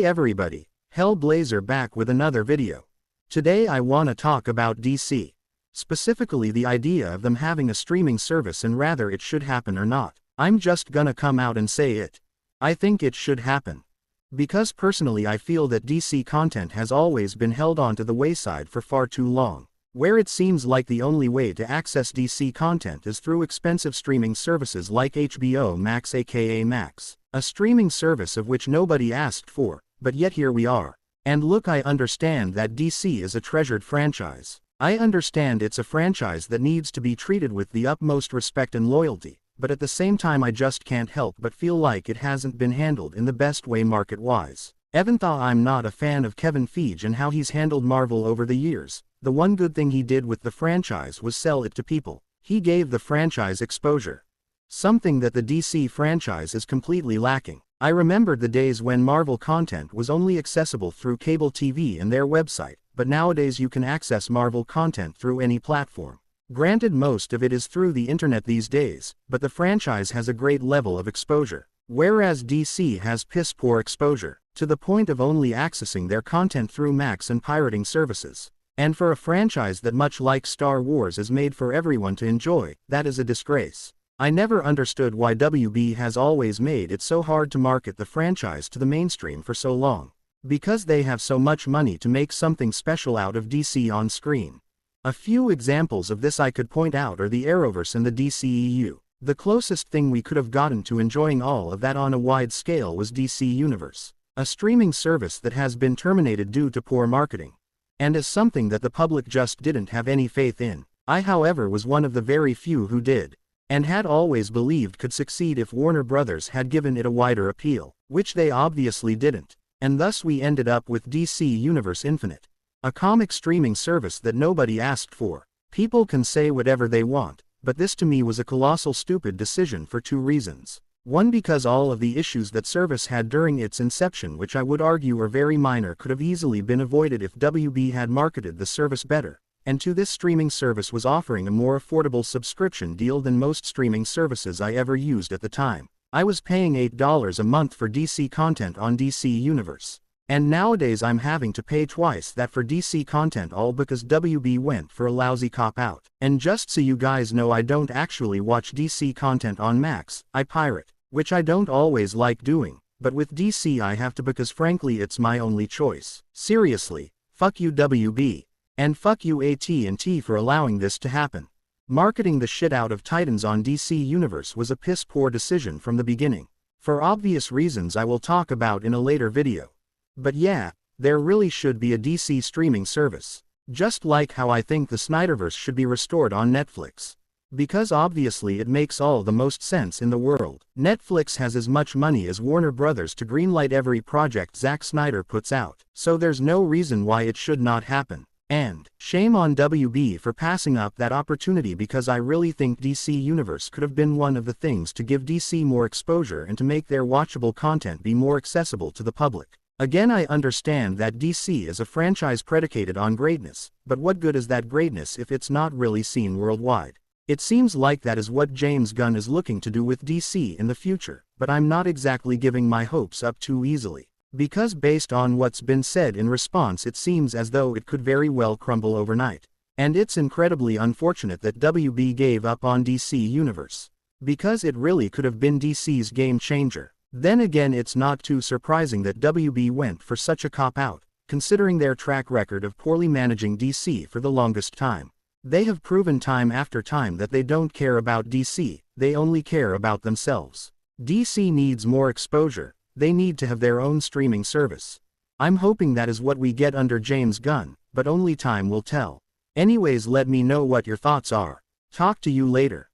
Hey everybody, Hellblazer back with another video. Today I wanna talk about DC. Specifically the idea of them having a streaming service and whether it should happen or not. I'm just gonna come out and say it. I think it should happen. Because personally I feel that DC content has always been held onto the wayside for far too long. Where it seems like the only way to access DC content is through expensive streaming services like HBO Max aka Max. A streaming service of which nobody asked for, but yet here we are. And look, I understand that DC is a treasured franchise. I understand it's a franchise that needs to be treated with the utmost respect and loyalty, but at the same time I just can't help but feel like it hasn't been handled in the best way market-wise. Even though I'm not a fan of Kevin Feige and how he's handled Marvel over the years, the one good thing he did with the franchise was sell it to people. He gave the franchise exposure. Something that the DC franchise is completely lacking. I remembered the days when Marvel content was only accessible through cable TV and their website, but nowadays you can access Marvel content through any platform. Granted, most of it is through the internet these days, but the franchise has a great level of exposure. Whereas DC has piss-poor exposure, to the point of only accessing their content through Max and pirating services. And for a franchise that, much like Star Wars, is made for everyone to enjoy, that is a disgrace. I never understood why WB has always made it so hard to market the franchise to the mainstream for so long. Because they have so much money to make something special out of DC on screen. A few examples of this I could point out are the Arrowverse and the DCEU. The closest thing we could have gotten to enjoying all of that on a wide scale was DC Universe, a streaming service that has been terminated due to poor marketing. And is something that the public just didn't have any faith in. I, however, was one of the very few who did, and had always believed could succeed if Warner Brothers had given it a wider appeal, which they obviously didn't, and thus we ended up with DC Universe Infinite, a comic streaming service that nobody asked for. People can say whatever they want, but this to me was a colossal stupid decision for two reasons. One, because all of the issues that service had during its inception, which I would argue are very minor, could have easily been avoided if WB had marketed the service better. And two, this streaming service was offering a more affordable subscription deal than most streaming services I ever used at the time. I was paying $8 a month for DC content on DC Universe. And nowadays I'm having to pay twice that for DC content, all because WB went for a lousy cop-out. And just so you guys know, I don't actually watch DC content on Max, I pirate. Which I don't always like doing, but with DC I have to because frankly it's my only choice. Seriously, fuck you WB. And fuck you AT&T for allowing this to happen. Marketing the shit out of Titans on DC Universe was a piss-poor decision from the beginning. For obvious reasons I will talk about in a later video. But yeah, there really should be a DC streaming service. Just like how I think the Snyderverse should be restored on Netflix. Because obviously it makes all the most sense in the world. Netflix has as much money as Warner Brothers to greenlight every project Zack Snyder puts out, so there's no reason why it should not happen. And shame on WB for passing up that opportunity, because I really think DC Universe could have been one of the things to give DC more exposure and to make their watchable content be more accessible to the public. Again, I understand that DC is a franchise predicated on greatness, but what good is that greatness if it's not really seen worldwide? It seems like that is what James Gunn is looking to do with DC in the future, but I'm not exactly giving my hopes up too easily. Because based on what's been said in response, it seems as though it could very well crumble overnight. And it's incredibly unfortunate that WB gave up on DC Universe. Because it really could have been DC's game changer. Then again, it's not too surprising that WB went for such a cop-out, considering their track record of poorly managing DC for the longest time. They have proven time after time that they don't care about DC, they only care about themselves. DC needs more exposure, they need to have their own streaming service. I'm hoping that is what we get under James Gunn, but only time will tell. Anyways, let me know what your thoughts are. Talk to you later.